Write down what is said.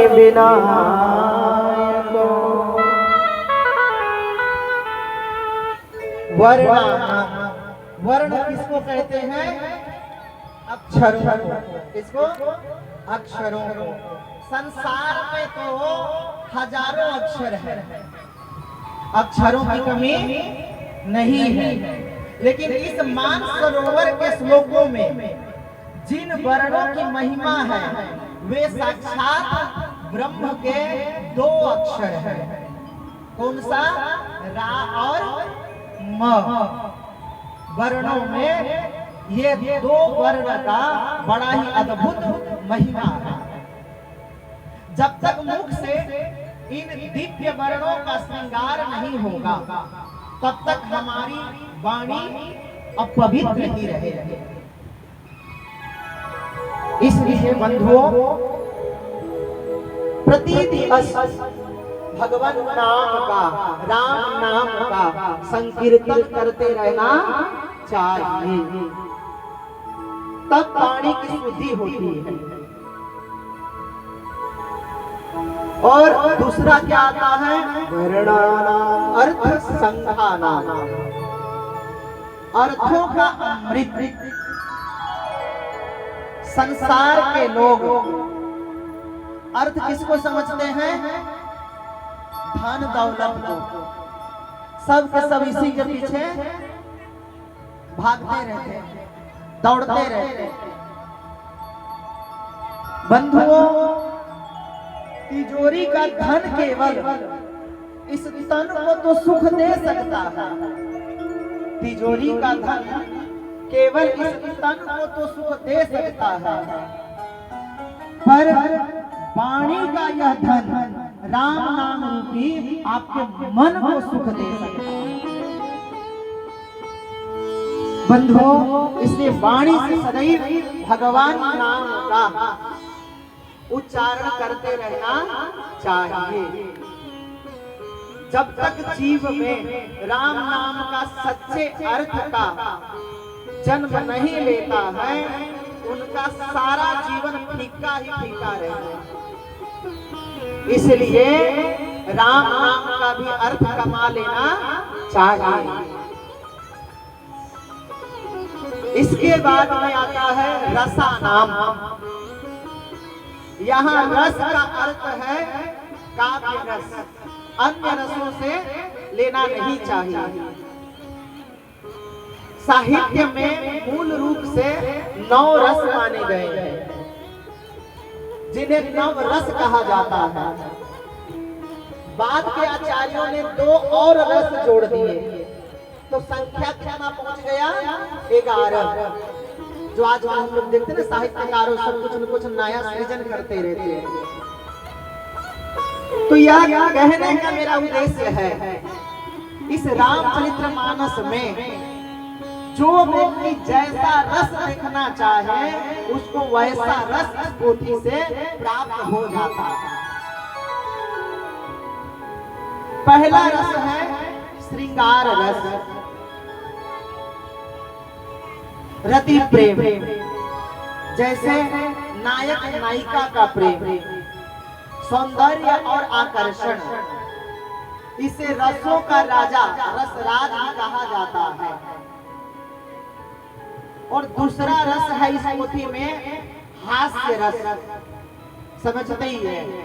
विनायको वर्णानाम। वर्ण किसको कहते हैं? अक्षरों को। किसको? अक्षरों को। संसार में तो हजारों अक्षर है, अक्षरों की कमी नहीं है, लेकिन इस मानसरोवर के श्लोकों में जिन वर्णों की महिमा है वे साक्षात ब्रह्म के दो अक्षर है। कौन सा? रा और म। वर्णों में ये दो वर्ण का बड़ा ही अद्भुत महिमा है। जब तक मुख से इन दिव्य वर्णों का श्रृंगार नहीं होगा तब तक हमारी वाणी अपवित्र ही रहेगी। इसलिए बंधुओं, प्रतिदिन भगवान नाम का, राम नाम का संकीर्तन करते रहना चाहिए, तब वाणी की शुद्धि होती है। और दूसरा क्या आता है? वर्णानाम अर्थ संघानाम, अर्थों का अमृत। संसार के लोग अर्थ किसको समझते हैं? धन दौलत को। सब के सब इसी के पीछे भागते रहते हैं, दौड़ते रहते हैं। बंधुओं, तिजोरी का धन केवल इस तन को तो सुख दे सकता है, तिजोरी का धन केवल इस तन को तो सुख दे सकता है, पर वाणी का यह धन राम नाम रूपी आपके मन को सुख दे सकता है। बंधुओं, इसलिए वाणी से सदैव भगवान नाम का उच्चारण करते रहना चाहिए। जब तक जीव में राम नाम का सच्चे अर्थ का जन्म नहीं लेता है उनका सारा जीवन फीका ही फीका रहता है। इसलिए राम नाम का भी अर्थ कमा लेना चाहिए। इसके बाद में आता है रसा नाम। यहाँ रस का अर्थ है काव्य रस, अन्य रसों से लेना नहीं चाहिए। साहित्य में मूल रूप से 9 रस माने गए हैं, जिन्हें नव रस कहा जाता है। बाद के आचार्यों ने 2 और रस जोड़ दिए, तो संख्या कितना पहुंच गया? 11। जो आज हम लोग देखते हैं साहित्यकारों सब कुछ न कुछ नया सृजन करते रहते हैं। तो यह कहने का मेरा उद्देश्य है, इस रामचरितमानस में जो व्यक्ति जैसा रस देखना चाहे उसको वैसा रस इस पोथी से प्राप्त हो जाता है। पहला रस है श्रृंगार रस, रति प्रेम, जैसे नायक नायिका का प्रेम, सौंदर्य और आकर्षण। इसे रसों का राजा, रसराज भी कहा जाता है। और दूसरा रस है इस पोथी में हास्य रस, समझते ही है।